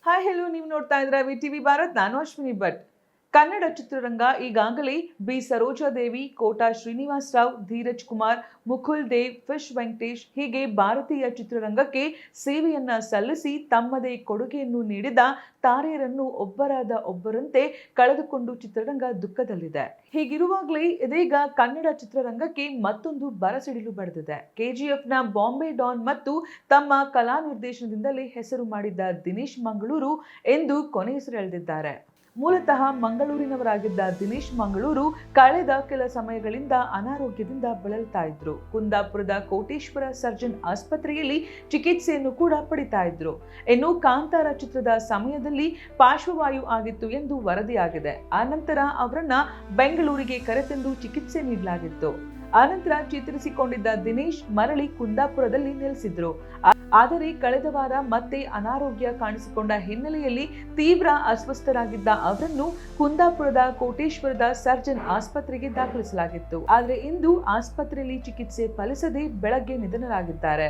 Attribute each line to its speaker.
Speaker 1: Hi hello, ನೀವು ನೋಡ್ತಾ ಇದ್ರ ವಿಟಿವಿ ಭಾರತ್. ನಾನು ಅಶ್ವಿನಿ ಭಟ್. ಕನ್ನಡ ಚಿತ್ರರಂಗ ಈಗಾಗಲೇ ಬಿ ಸರೋಜಾದೇವಿ, ಕೋಟಾ ಶ್ರೀನಿವಾಸ್ ರಾವ್, ಧೀರಜ್ ಕುಮಾರ್, ಮುಕುಲ್ ದೇವ್, ಫಿಶ್ ವೆಂಕಟೇಶ್ ಹೀಗೆ ಭಾರತೀಯ ಚಿತ್ರರಂಗಕ್ಕೆ ಸೇವೆಯನ್ನ ಸಲ್ಲಿಸಿ ತಮ್ಮದೇ ಕೊಡುಗೆಯನ್ನು ನೀಡಿದ ತಾರೆಯರನ್ನು ಒಬ್ಬರಾದ ಒಬ್ಬರಂತೆ ಕಳೆದುಕೊಂಡು ಚಿತ್ರರಂಗ ದುಃಖದಲ್ಲಿದೆ. ಹೀಗಿರುವಾಗಲೇ ಇದೀಗ ಕನ್ನಡ ಚಿತ್ರರಂಗಕ್ಕೆ ಮತ್ತೊಂದು ಬರಸಿಡಿಲು ಬಡಿದಿದೆ. ಕೆಜಿಎಫ್ನ ಬಾಂಬೆ ಡಾನ್ ಮತ್ತು ತಮ್ಮ ಕಲಾ ನಿರ್ದೇಶನದಿಂದಲೇ ಹೆಸರು ಮಾಡಿದ್ದ ದಿನೇಶ್ ಮಂಗಳೂರು ಎಂದು ಕೊನೆಯುಸಿರೆಳೆದಿದ್ದಾರೆ. ಮೂಲತಃ ಮಂಗಳೂರಿನವರಾಗಿದ್ದ ದಿನೇಶ್ ಮಂಗಳೂರು ಕಳೆದ ಕೆಲ ಸಮಯಗಳಿಂದ ಅನಾರೋಗ್ಯದಿಂದ ಬಳಲ್ತಾ ಇದ್ರು. ಕುಂದಾಪುರದ ಕೋಟೇಶ್ವರ ಸರ್ಜನ್ ಆಸ್ಪತ್ರೆಯಲ್ಲಿ ಚಿಕಿತ್ಸೆಯನ್ನು ಕೂಡ ಪಡಿತಾ ಇದ್ರು. ಇನ್ನು ಕಾಂತಾರ ಚಿತ್ರದ ಸಮಯದಲ್ಲಿ ಪಾರ್ಶ್ವವಾಯು ಆಗಿತ್ತು ಎಂದು ವರದಿಯಾಗಿದೆ. ಆನಂತರ ಅವರನ್ನ ಬೆಂಗಳೂರಿಗೆ ಕರೆತಂದು ಚಿಕಿತ್ಸೆ ನೀಡಲಾಗಿತ್ತು. ಆನಂತರ ಚೇತರಿಸಿಕೊಂಡಿದ್ದ ದಿನೇಶ್ ಮರಳಿ ಕುಂದಾಪುರದಲ್ಲಿ ನೆಲೆಸಿದ್ರು. ಆದರೆ ಕಳೆದ ವಾರ ಮತ್ತೆ ಅನಾರೋಗ್ಯ ಕಾಣಿಸಿಕೊಂಡ ಹಿನ್ನೆಲೆಯಲ್ಲಿ ತೀವ್ರ ಅಸ್ವಸ್ಥರಾಗಿದ್ದ ಅವರನ್ನು ಕುಂದಾಪುರದ ಕೋಟೇಶ್ವರದ ಸರ್ಜನ್ ಆಸ್ಪತ್ರೆಗೆ ದಾಖಲಿಸಲಾಗಿತ್ತು. ಆದರೆ ಇಂದು ಆಸ್ಪತ್ರೆಯಲ್ಲಿ ಚಿಕಿತ್ಸೆ ಫಲಿಸದೆ ಬೆಳಗ್ಗೆ ನಿಧನರಾಗಿದ್ದಾರೆ.